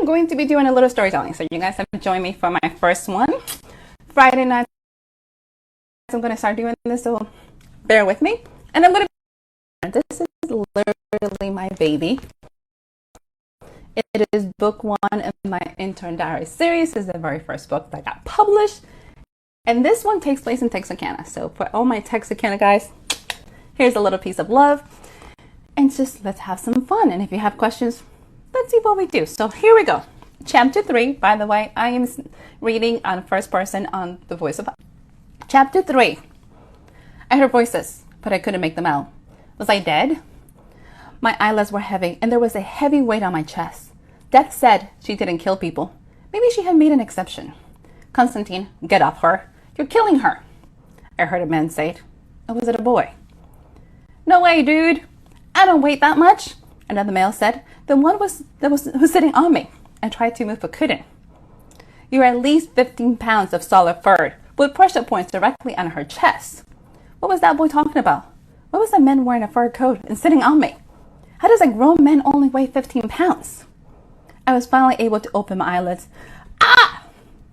going to be doing a little storytelling. So you guys have joined me for my first one. Friday night, I'm going to start doing this, so bear with me. And I'm going to, this is literally my baby. It is book one in my Intern Diary series. This is the very first book that got published. And this one takes place in Texarkana. So for all my Texarkana guys, here's a little piece of love. And just let's have some fun. And if you have questions, let's see what we do. So here we go. Chapter 3, by the way, I am reading on first person on the voice of Chapter 3. I heard voices, but I couldn't make them out. Was I dead? My eyelids were heavy, and there was a heavy weight on my chest. Death said she didn't kill people. Maybe she had made an exception. Constantine, get off her. You're killing her. I heard a man say it. Or was it a boy? No way, dude. I don't weigh that much. Another male said. The one who's sitting on me. I tried to move but couldn't. You're at least 15 pounds of solid fur with pressure points directly on her chest. What was that boy talking about? What was the man wearing a fur coat and sitting on me? How does a grown man only weigh 15 pounds? I was finally able to open my eyelids. Ah!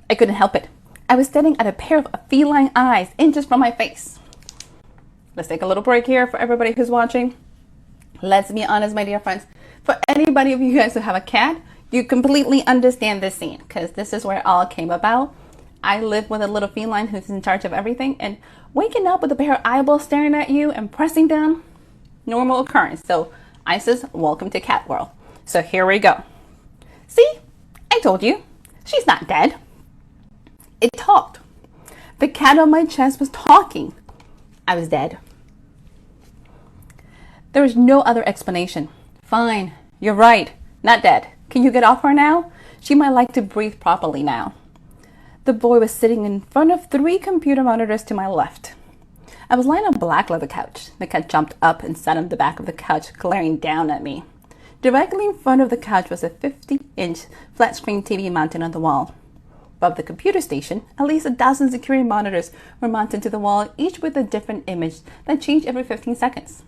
I couldn't help it. I was staring at a pair of feline eyes inches from my face. Let's take a little break here for everybody who's watching. Let's be honest, my dear friends. For anybody of you guys who have a cat, you completely understand this scene because this is where it all came about. I live with a little feline who's in charge of everything, and waking up with a pair of eyeballs staring at you and pressing down, normal occurrence. So Isis, welcome to Cat World. So here we go. See, I told you, she's not dead. It talked. The cat on my chest was talking. I was dead. There was no other explanation. Fine, you're right, not dead. Can you get off her now? She might like to breathe properly now. The boy was sitting in front of 3 computer monitors to my left. I was lying on a black leather couch. The cat jumped up and sat on the back of the couch, glaring down at me. Directly in front of the couch was a 50-inch flat-screen TV mounted on the wall. Above the computer station, at least a dozen security monitors were mounted to the wall, each with a different image that changed every 15 seconds.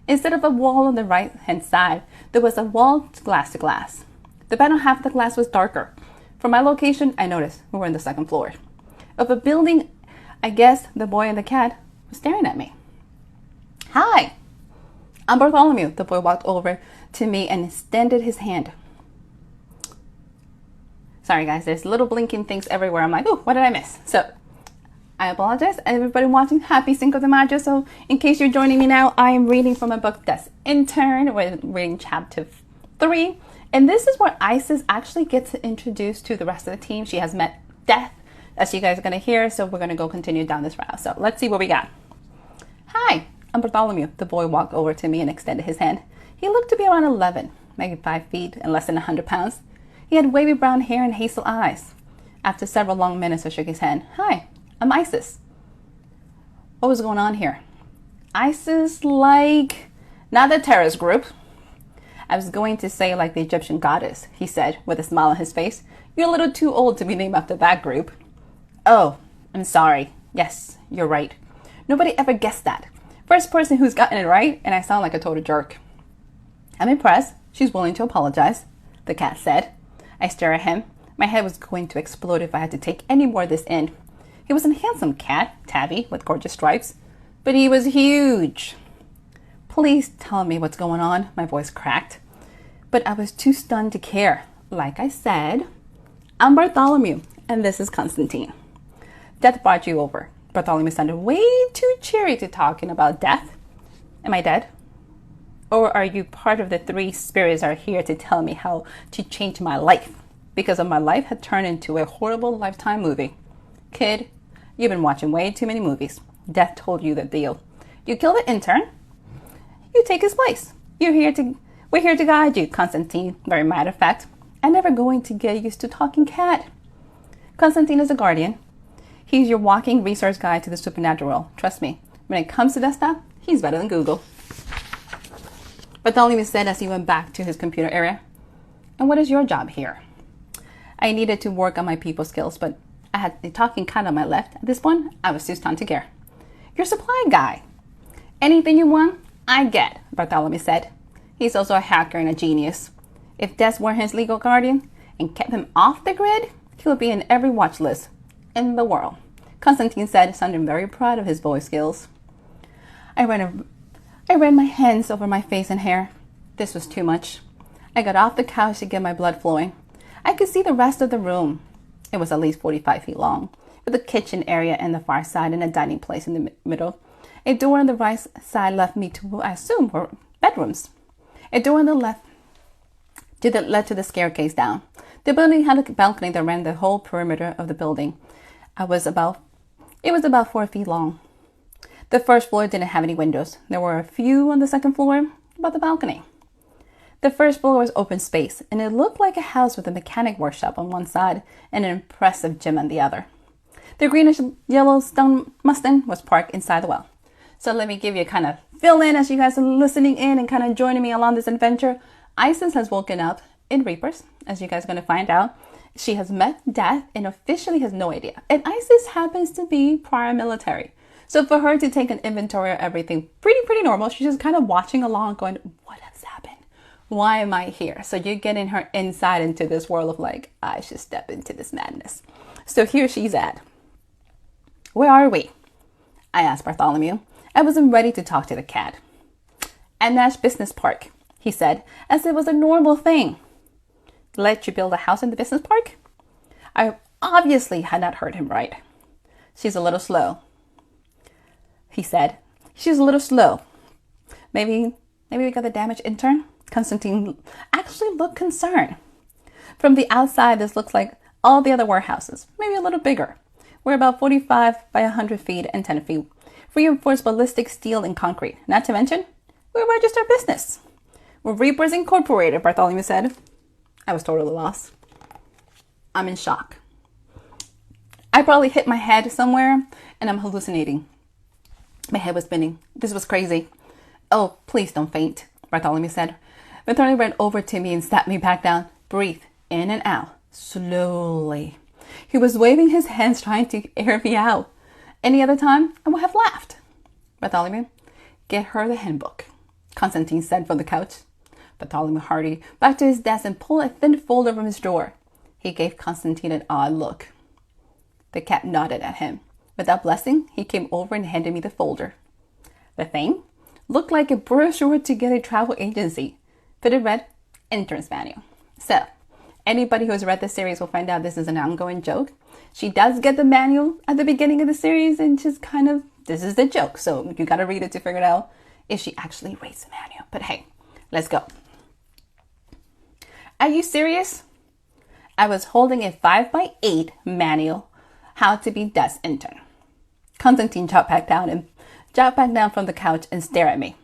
Instead of a wall on the right-hand side, there was a wall glass to glass. The bottom half of the glass was darker. From my location, I noticed we were on the 2nd floor of a building. I guess the boy and the cat was staring at me. Hi, I'm Bartholomew. The boy walked over to me and extended his hand. Sorry guys, there's little blinking things everywhere. I'm like, oh, what did I miss? So I apologize. Everybody watching, happy Cinco de Mayo. So in case you're joining me now, I am reading from a book that's Intern. We're reading chapter 3. And this is where Isis actually gets introduced to the rest of the team. She has met Death, as you guys are going to hear. So we're going to go continue down this route. So let's see what we got. Hi, I'm Bartholomew. The boy walked over to me and extended his hand. He looked to be around 11, maybe 5 feet and less than 100 pounds. He had wavy brown hair and hazel eyes. After several long minutes, I shook his hand. Hi, I'm Isis. What was going on here? Isis, like, not the terrorist group. I was going to say like the Egyptian goddess, he said with a smile on his face. You're a little too old to be named after that group. Oh, I'm sorry. Yes, you're right. Nobody ever guessed that. First person who's gotten it right, and I sound like a total jerk. I'm impressed. She's willing to apologize, the cat said. I stared at him. My head was going to explode if I had to take any more of this in. He was a handsome cat, tabby, with gorgeous stripes, but he was huge. Please tell me what's going on, my voice cracked. But I was too stunned to care. Like I said, I'm Bartholomew, and this is Constantine. Death brought you over. Bartholomew sounded way too cheery to talking about death. Am I dead? Or are you part of the 3 spirits are here to tell me how to change my life? Because my life had turned into a horrible Lifetime movie. Kid, you've been watching way too many movies. Death told you the deal. You killed the intern. You take his place. We're here to guide you, Constantine. Very matter of fact. I'm never going to get used to talking cat. Constantine is a guardian. He's your walking resource guide to the supernatural world. Trust me, when it comes to that stuff, he's better than Google. Bartholomew said as he went back to his computer area. And what is your job here? I needed to work on my people skills, but I had the talking cat on my left. At this point, I was too stunned to care. You're a supply guy. Anything you want, I get, Bartholomew said. He's also a hacker and a genius. If Des were his legal guardian, and kept him off the grid, he would be in every watch list in the world, Constantine said, sounding very proud of his voice skills. I ran my hands over my face and hair. This was too much. I got off the couch to get my blood flowing. I could see the rest of the room. It was at least 45 feet long, with a kitchen area in the far side and a dining place in the middle. A door on the right side left me to what I assume were bedrooms. A door on the left led to the staircase down. The building had a balcony that ran the whole perimeter of the building. It was about 4 feet long. The first floor didn't have any windows. There were a few on the second floor, about the balcony. The first floor was open space, and it looked like a house with a mechanic workshop on one side and an impressive gym on the other. The greenish-yellow stone Mustang was parked inside the well. So let me give you a kind of fill in as you guys are listening in and kind of joining me along this adventure. Isis has woken up in Reapers, as you guys are going to find out. She has met death and officially has no idea. And Isis happens to be prior military. So for her to take an inventory of everything, pretty normal. She's just kind of watching along going, what has happened? Why am I here? So you're getting her insight into this world of like, I should step into this madness. So here she's at. Where are we? I asked Bartholomew. I wasn't ready to talk to the cat. At Nash Business Park, he said, as it was a normal thing. Let you build a house in the business park? I obviously had not heard him right. She's a little slow, he said. She's a little slow. Maybe we got the damaged intern? Constantine actually looked concerned. From the outside, this looks like all the other warehouses, maybe a little bigger. We're about 45 by 100 feet and 10 feet. Reinforced ballistic steel and concrete. Not to mention, we're a registered business. We're Reapers Incorporated, Bartholomew said. I was totally lost. I'm in shock. I probably hit my head somewhere and I'm hallucinating. My head was spinning. This was crazy. Oh, please don't faint, Bartholomew said. Bartholomew ran over to me and sat me back down. Breathe in and out, slowly. He was waving his hands trying to air me out. Any other time, I would have laughed. Bartholomew, get her the handbook, Constantine said from the couch. Bartholomew hurried back to his desk and pulled a thin folder from his drawer. He gave Constantine an odd look. The cat nodded at him. Without blessing, he came over and handed me the folder. The thing looked like a brochure to get a travel agency, but it read Intern's Manual. So, anybody who has read the series will find out this is an ongoing joke. She does get the manual at the beginning of the series and just kind of, this is the joke. So you got to read it to figure it out if she actually reads the manual. But hey, let's go. Are you serious? I was holding a 5x8 manual, how to be desk intern. Constantine dropped back down from the couch and stared at me.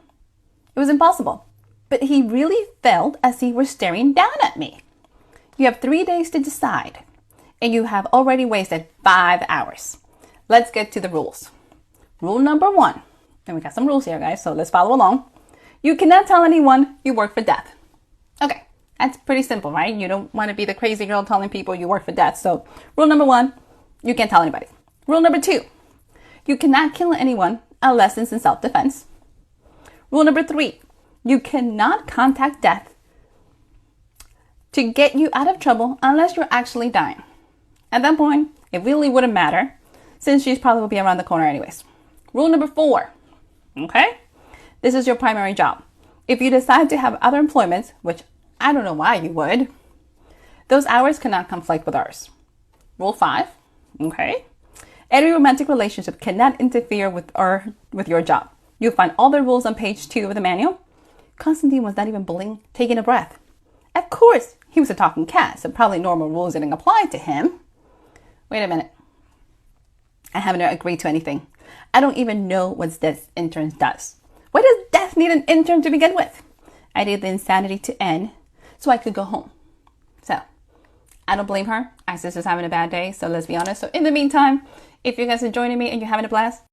It was impossible, but he really felt as he were staring down at me. You have 3 days to decide, and you have already wasted 5 hours. Let's get to the rules. Rule number 1, and we got some rules here, guys, so let's follow along. You cannot tell anyone you work for death. Okay, that's pretty simple, right? You don't want to be the crazy girl telling people you work for death. So rule number 1, you can't tell anybody. Rule number 2, you cannot kill anyone unless it's in self-defense. Rule number 3, you cannot contact death to get you out of trouble unless you're actually dying. At that point, it really wouldn't matter since she's probably will be around the corner anyways. Rule number 4, okay? This is your primary job. If you decide to have other employments, which I don't know why you would, those hours cannot conflict with ours. Rule 5, okay? Any romantic relationship cannot interfere with your job. You'll find all the rules on page 2 of the manual. Constantine was not even taking a breath. Of course, he was a talking cat, so probably normal rules didn't apply to him. Wait a minute. I haven't agreed to anything. I don't even know what this intern does. Why does death need an intern to begin with? I need the insanity to end so I could go home. So, I don't blame her. Isis is having a bad day, so let's be honest. So in the meantime, if you guys are joining me and you're having a blast,